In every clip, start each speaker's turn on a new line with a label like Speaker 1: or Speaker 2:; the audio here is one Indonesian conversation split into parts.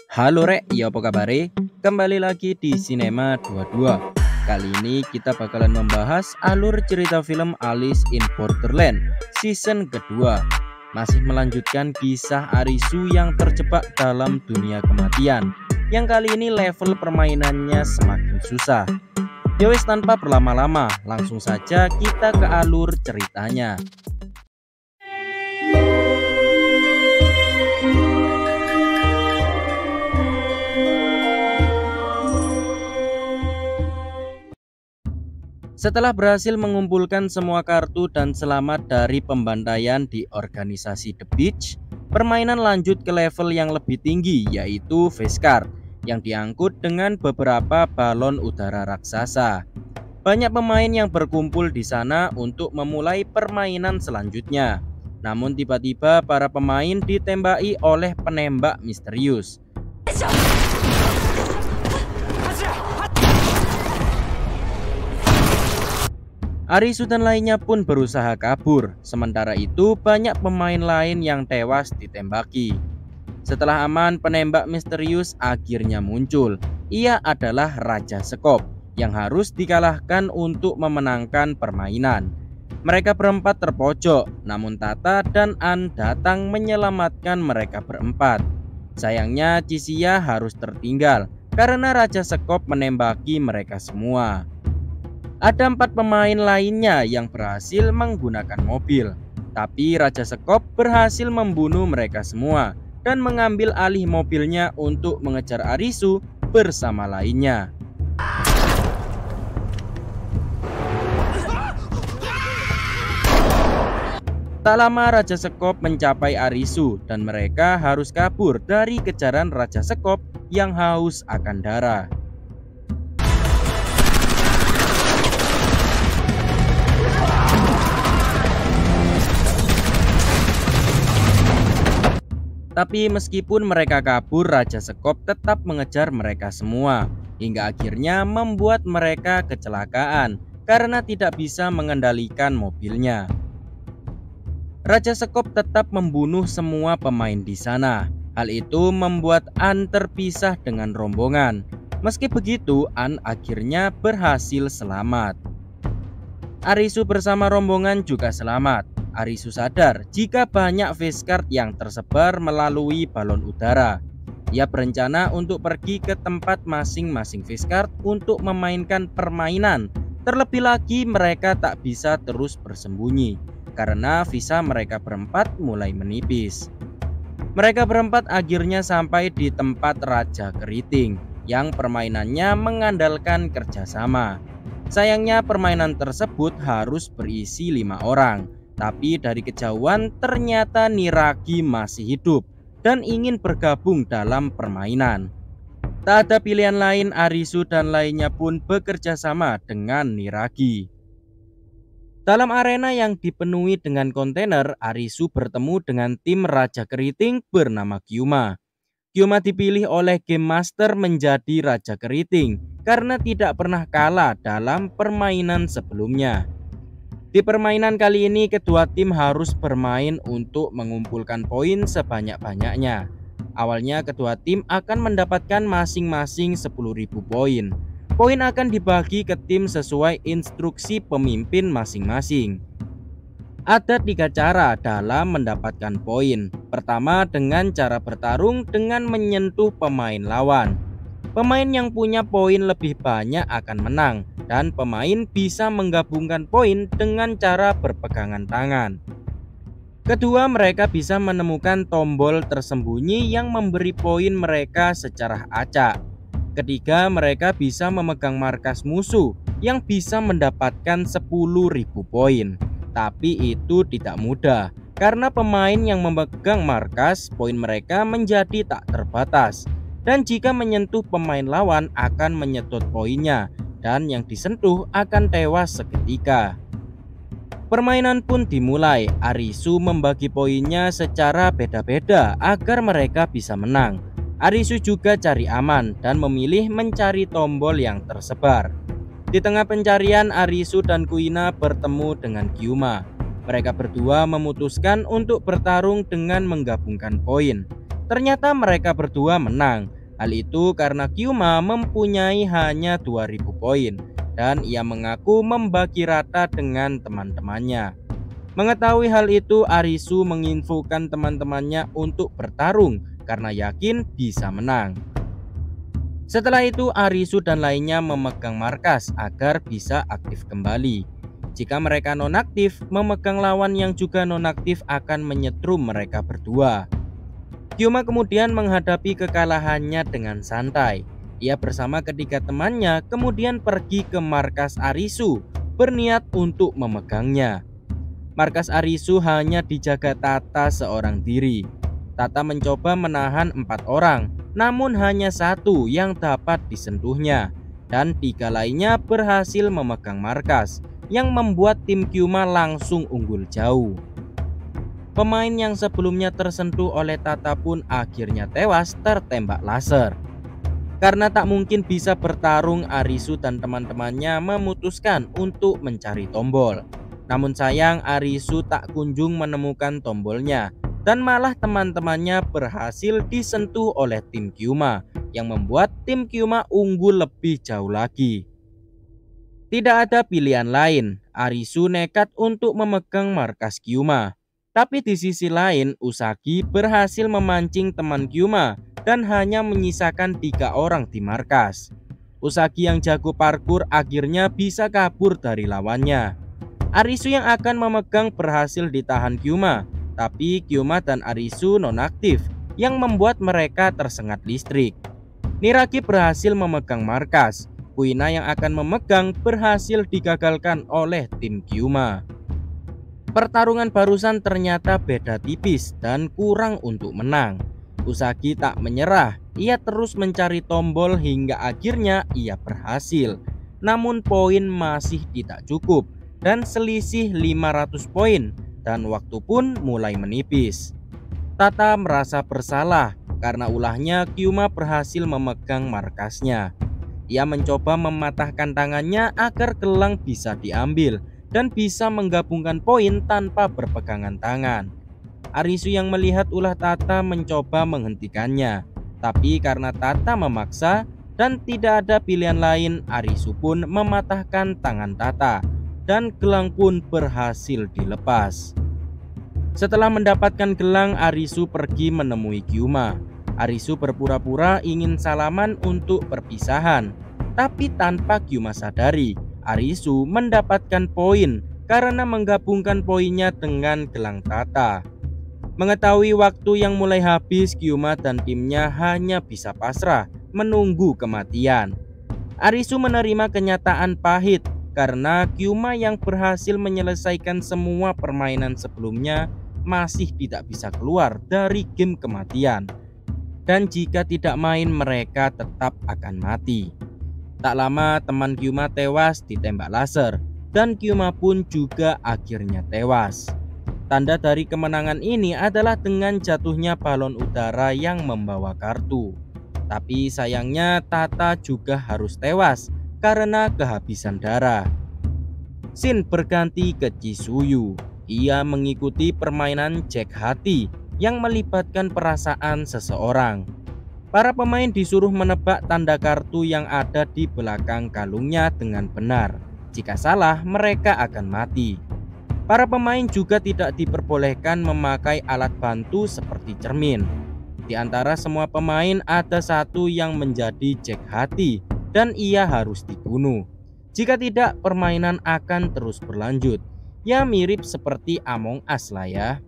Speaker 1: Halo rek, ya apa kabare? Kembali lagi di Cinema 22. Kali ini kita bakalan membahas alur cerita film Alice in Borderland season kedua. Masih melanjutkan kisah Arisu yang terjebak dalam dunia kematian, yang kali ini level permainannya semakin susah. Ya wes, tanpa berlama-lama, langsung saja kita ke alur ceritanya. Setelah berhasil mengumpulkan semua kartu dan selamat dari pembantaian di organisasi The Beach, permainan lanjut ke level yang lebih tinggi, yaitu Face Card yang diangkut dengan beberapa balon udara raksasa. Banyak pemain yang berkumpul di sana untuk memulai permainan selanjutnya. Namun tiba-tiba para pemain ditembaki oleh penembak misterius. Arisu dan lainnya pun berusaha kabur. Sementara itu banyak pemain lain yang tewas ditembaki. Setelah aman, penembak misterius akhirnya muncul. Ia adalah Raja Sekop yang harus dikalahkan untuk memenangkan permainan. Mereka berempat terpojok, namun Tata dan An datang menyelamatkan mereka berempat. Sayangnya Cisia harus tertinggal karena Raja Sekop menembaki mereka semua. Ada 4 pemain lainnya yang berhasil menggunakan mobil, tapi Raja Sekop berhasil membunuh mereka semua dan mengambil alih mobilnya untuk mengejar Arisu bersama lainnya. Tak lama Raja Sekop mencapai Arisu dan mereka harus kabur dari kejaran Raja Sekop yang haus akan darah. Tapi meskipun mereka kabur, Raja Sekop tetap mengejar mereka semua, hingga akhirnya membuat mereka kecelakaan karena tidak bisa mengendalikan mobilnya. Raja Sekop tetap membunuh semua pemain di sana. Hal itu membuat An terpisah dengan rombongan. Meski begitu, An akhirnya berhasil selamat. Arisu bersama rombongan juga selamat. Arisu sadar jika banyak face card yang tersebar melalui balon udara. Ia berencana untuk pergi ke tempat masing-masing face card untuk memainkan permainan. Terlebih lagi mereka tak bisa terus bersembunyi karena visa mereka berempat mulai menipis. Mereka berempat akhirnya sampai di tempat Raja Keriting yang permainannya mengandalkan kerjasama. Sayangnya permainan tersebut harus berisi 5 orang. Tapi dari kejauhan ternyata Niragi masih hidup dan ingin bergabung dalam permainan. Tak ada pilihan lain, Arisu dan lainnya pun bekerja sama dengan Niragi. Dalam arena yang dipenuhi dengan kontainer, Arisu bertemu dengan tim Raja Keriting bernama Kyuma. Kyuma dipilih oleh Game Master menjadi Raja Keriting karena tidak pernah kalah dalam permainan sebelumnya. Di permainan kali ini kedua tim harus bermain untuk mengumpulkan poin sebanyak-banyaknya. Awalnya kedua tim akan mendapatkan masing-masing 10.000 poin. Poin akan dibagi ke tim sesuai instruksi pemimpin masing-masing. Ada 3 cara dalam mendapatkan poin. Pertama, dengan cara bertarung dengan menyentuh pemain lawan. Pemain yang punya poin lebih banyak akan menang, dan pemain bisa menggabungkan poin dengan cara berpegangan tangan. Kedua, mereka bisa menemukan tombol tersembunyi yang memberi poin mereka secara acak. Ketiga, mereka bisa memegang markas musuh yang bisa mendapatkan 10.000 poin. Tapi itu tidak mudah, karena pemain yang memegang markas, poin mereka menjadi tak terbatas. Dan jika menyentuh pemain lawan akan menyedot poinnya, dan yang disentuh akan tewas seketika. Permainan pun dimulai. Arisu membagi poinnya secara beda-beda agar mereka bisa menang. Arisu juga cari aman dan memilih mencari tombol yang tersebar. Di tengah pencarian, Arisu dan Kuina bertemu dengan Kyuma. Mereka berdua memutuskan untuk bertarung dengan menggabungkan poin. Ternyata mereka berdua menang. Hal itu karena Kyuma mempunyai hanya 2000 poin dan ia mengaku membagi rata dengan teman-temannya. Mengetahui hal itu, Arisu menginfokan teman-temannya untuk bertarung karena yakin bisa menang. Setelah itu, Arisu dan lainnya memegang markas agar bisa aktif kembali. Jika mereka nonaktif, memegang lawan yang juga nonaktif akan menyetrum mereka berdua. Kyuma kemudian menghadapi kekalahannya dengan santai. Ia bersama ketiga temannya kemudian pergi ke markas Arisu, berniat untuk memegangnya. Markas Arisu hanya dijaga Tata seorang diri. Tata mencoba menahan 4 orang, namun hanya satu yang dapat disentuhnya, dan 3 lainnya berhasil memegang markas, yang membuat tim Kyuma langsung unggul jauh. Pemain yang sebelumnya tersentuh oleh Tata pun akhirnya tewas tertembak laser. Karena tak mungkin bisa bertarung, Arisu dan teman-temannya memutuskan untuk mencari tombol. Namun sayang, Arisu tak kunjung menemukan tombolnya, dan malah teman-temannya berhasil disentuh oleh tim Kyuma, yang membuat tim Kyuma unggul lebih jauh lagi. Tidak ada pilihan lain, Arisu nekat untuk memegang markas Kyuma. Tapi di sisi lain, Usagi berhasil memancing teman Kyuma dan hanya menyisakan 3 orang di markas. Usagi yang jago parkur akhirnya bisa kabur dari lawannya. Arisu yang akan memegang berhasil ditahan Kyuma, tapi Kyuma dan Arisu nonaktif yang membuat mereka tersengat listrik. Niragi berhasil memegang markas. Kuina yang akan memegang berhasil digagalkan oleh tim Kyuma. Pertarungan barusan ternyata beda tipis dan kurang untuk menang. Usagi tak menyerah, ia terus mencari tombol hingga akhirnya ia berhasil. Namun poin masih tidak cukup dan selisih 500 poin dan waktu pun mulai menipis. Tata merasa bersalah karena ulahnya Kyuma berhasil memegang markasnya. Ia mencoba mematahkan tangannya agar gelang bisa diambil dan bisa menggabungkan poin tanpa berpegangan tangan. Arisu yang melihat ulah Tata mencoba menghentikannya, tapi karena Tata memaksa dan tidak ada pilihan lain, Arisu pun mematahkan tangan Tata dan gelang pun berhasil dilepas. Setelah mendapatkan gelang, Arisu pergi menemui Kyuma. Arisu berpura-pura ingin salaman untuk perpisahan, tapi tanpa Kyuma sadari, Arisu mendapatkan poin karena menggabungkan poinnya dengan gelang Tata. Mengetahui waktu yang mulai habis, Kyuma dan timnya hanya bisa pasrah menunggu kematian. Arisu menerima kenyataan pahit karena Kyuma yang berhasil menyelesaikan semua permainan sebelumnya masih tidak bisa keluar dari game kematian. Dan jika tidak main, mereka tetap akan mati. Tak lama teman Kyuma tewas ditembak laser dan Kyuma pun juga akhirnya tewas. Tanda dari kemenangan ini adalah dengan jatuhnya balon udara yang membawa kartu. Tapi sayangnya Tata juga harus tewas karena kehabisan darah. Scene berganti ke Chisuyu. Ia mengikuti permainan cek hati yang melibatkan perasaan seseorang. Para pemain disuruh menebak tanda kartu yang ada di belakang kalungnya dengan benar. Jika salah, mereka akan mati. Para pemain juga tidak diperbolehkan memakai alat bantu seperti cermin. Di antara semua pemain ada satu yang menjadi cek hati dan ia harus dibunuh. Jika tidak, permainan akan terus berlanjut. Ya mirip seperti Among Us lah ya.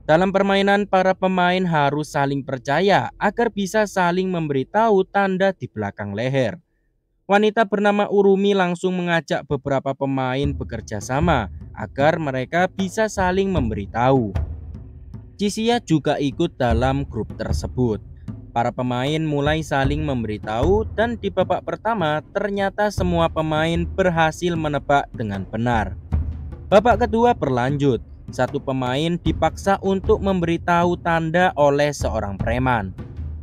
Speaker 1: Dalam permainan, para pemain harus saling percaya agar bisa saling memberitahu tanda di belakang leher. Wanita bernama Urumi langsung mengajak beberapa pemain bekerja sama agar mereka bisa saling memberitahu. Chisiya juga ikut dalam grup tersebut. Para pemain mulai saling memberitahu dan di babak pertama ternyata semua pemain berhasil menebak dengan benar. Babak kedua berlanjut. Satu pemain dipaksa untuk memberitahu tanda oleh seorang preman.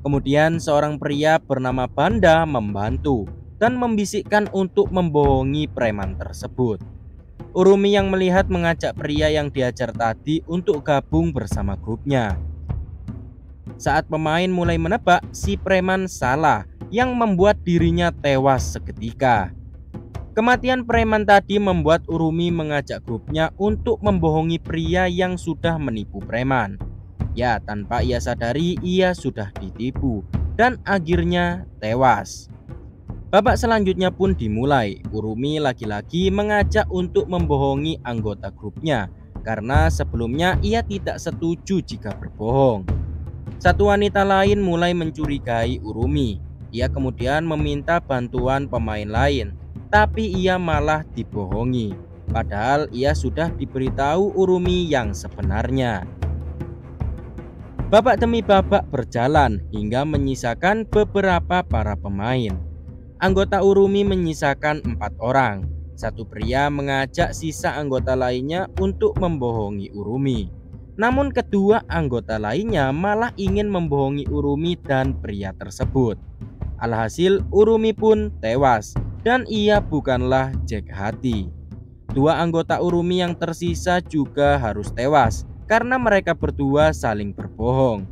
Speaker 1: Kemudian seorang pria bernama Banda membantu dan membisikkan untuk membohongi preman tersebut. Urumi yang melihat mengajak pria yang diajar tadi untuk gabung bersama grupnya. Saat pemain mulai menebak, si preman salah yang membuat dirinya tewas seketika. Kematian preman tadi membuat Urumi mengajak grupnya untuk membohongi pria yang sudah menipu preman. Ya, tanpa ia sadari ia sudah ditipu dan akhirnya tewas. Babak selanjutnya pun dimulai. Urumi lagi-lagi mengajak untuk membohongi anggota grupnya karena sebelumnya ia tidak setuju jika berbohong. Satu wanita lain mulai mencurigai Urumi. Ia kemudian meminta bantuan pemain lain, tapi ia malah dibohongi. Padahal ia sudah diberitahu Urumi yang sebenarnya. Babak demi babak berjalan hingga menyisakan beberapa para pemain. Anggota Urumi menyisakan 4 orang. Satu pria mengajak sisa anggota lainnya untuk membohongi Urumi. Namun kedua anggota lainnya malah ingin membohongi Urumi dan pria tersebut. Alhasil Urumi pun tewas dan ia bukanlah Jack Hati. Dua anggota Urumi yang tersisa juga harus tewas karena mereka berdua saling berbohong.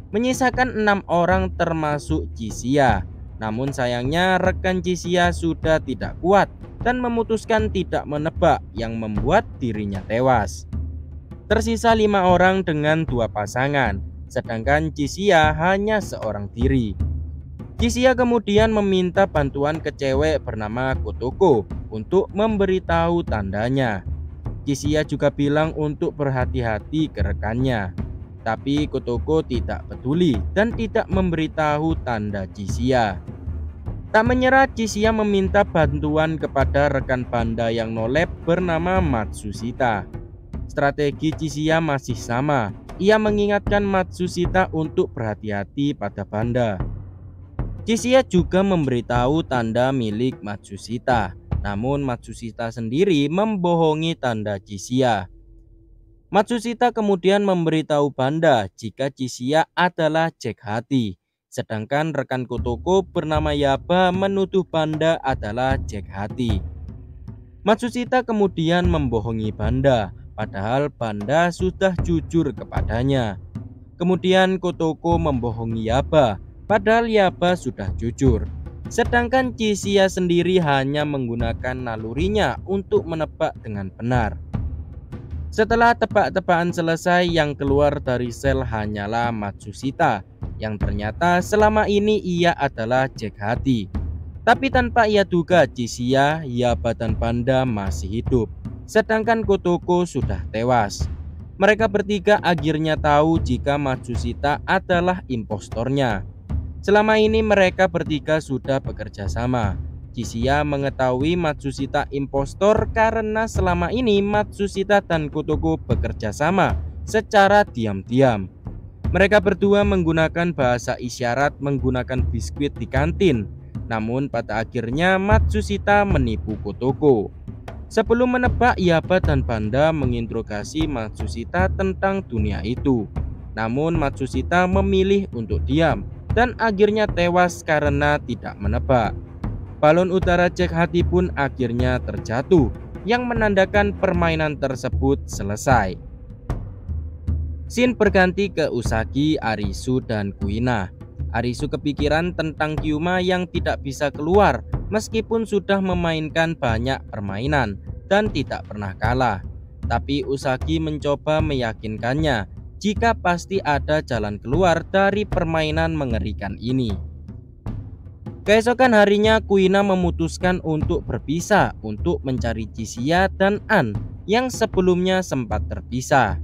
Speaker 1: Menyisakan 6 orang termasuk Chisia. Namun sayangnya rekan Chisia sudah tidak kuat dan memutuskan tidak menebak yang membuat dirinya tewas. Tersisa 5 orang dengan 2 pasangan, sedangkan Chisia hanya seorang diri. Chisia kemudian meminta bantuan ke cewek bernama Kotoko untuk memberitahu tandanya. Chisia juga bilang untuk berhati-hati ke rekannya. Tapi Kotoko tidak peduli dan tidak memberitahu tanda Chisia. Tak menyerah, Chisia meminta bantuan kepada rekan banda yang nolep bernama Matsushita. Strategi Chisia masih sama. Ia mengingatkan Matsushita untuk berhati-hati pada banda. Chisia juga memberitahu tanda milik Matsushita. Namun Matsushita sendiri membohongi tanda Chisia. Matsushita kemudian memberitahu banda jika Chisia adalah Jack Hati. Sedangkan rekan Kotoko bernama Yaba menuduh banda adalah Jack Hati. Matsushita kemudian membohongi banda, padahal banda sudah jujur kepadanya. Kemudian Kotoko membohongi Yaba, padahal Yaba sudah jujur. Sedangkan Chisia sendiri hanya menggunakan nalurinya untuk menebak dengan benar. Setelah tebak-tebakan selesai, yang keluar dari sel hanyalah Matsushita, yang ternyata selama ini ia adalah Jack Hati. Tapi tanpa ia duga, Chisia, Yaba dan banda masih hidup, sedangkan Kotoko sudah tewas. Mereka bertiga akhirnya tahu jika Matsushita adalah impostornya. Selama ini mereka bertiga sudah bekerja sama. Chisia mengetahui Matsushita impostor karena selama ini Matsushita dan Kotoko bekerja sama secara diam-diam. Mereka berdua menggunakan bahasa isyarat menggunakan biskuit di kantin. Namun pada akhirnya Matsushita menipu Kotoko. Sebelum menebak, Yaba dan banda menginterogasi Matsushita tentang dunia itu. Namun Matsushita memilih untuk diam dan akhirnya tewas karena tidak menebak. Balon udara Jack Hati pun akhirnya terjatuh, yang menandakan permainan tersebut selesai. Scene berganti ke Usagi, Arisu, dan Kuina. Arisu kepikiran tentang Kyuma yang tidak bisa keluar meskipun sudah memainkan banyak permainan dan tidak pernah kalah. Tapi Usagi mencoba meyakinkannya jika pasti ada jalan keluar dari permainan mengerikan ini. Keesokan harinya Kuina memutuskan untuk berpisah untuk mencari Chisia dan An yang sebelumnya sempat terpisah.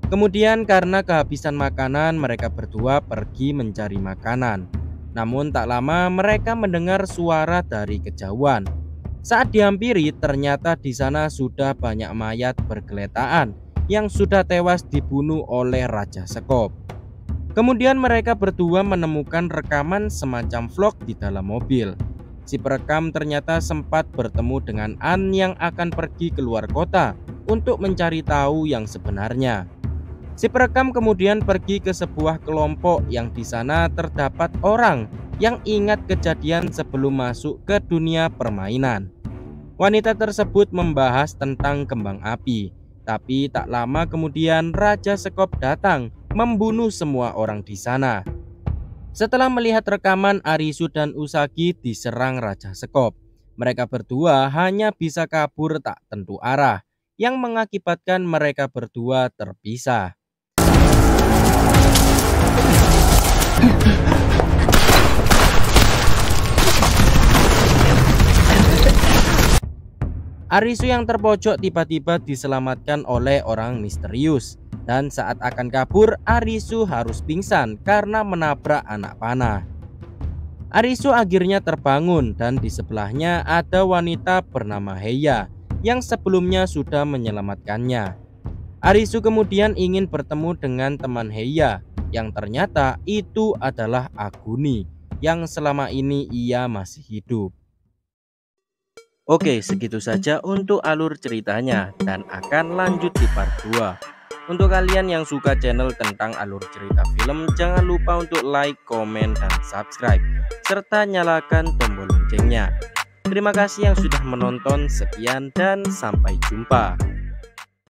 Speaker 1: Kemudian karena kehabisan makanan, mereka berdua pergi mencari makanan. Namun tak lama mereka mendengar suara dari kejauhan. Saat dihampiri, ternyata di sana sudah banyak mayat bergeletaan yang sudah tewas dibunuh oleh Raja Sekop. Kemudian mereka berdua menemukan rekaman semacam vlog di dalam mobil. Si perekam ternyata sempat bertemu dengan An yang akan pergi keluar kota untuk mencari tahu yang sebenarnya. Si perekam kemudian pergi ke sebuah kelompok yang di sana terdapat orang yang ingat kejadian sebelum masuk ke dunia permainan. Wanita tersebut membahas tentang kembang api, tapi tak lama kemudian Raja Sekop datang membunuh semua orang di sana. Setelah melihat rekaman Arisu dan Usagi diserang Raja Sekop, mereka berdua hanya bisa kabur tak tentu arah, yang mengakibatkan mereka berdua terpisah. Arisu yang terpojok tiba-tiba diselamatkan oleh orang misterius. Dan saat akan kabur, Arisu harus pingsan karena menabrak anak panah. Arisu akhirnya terbangun dan di sebelahnya ada wanita bernama Heya yang sebelumnya sudah menyelamatkannya. Arisu kemudian ingin bertemu dengan teman Heya yang ternyata itu adalah Aguni yang selama ini ia masih hidup. Oke, segitu saja untuk alur ceritanya dan akan lanjut di part 2. Untuk kalian yang suka channel tentang alur cerita film, jangan lupa untuk like, komen, dan subscribe, serta nyalakan tombol loncengnya. Terima kasih yang sudah menonton, sekian dan sampai jumpa.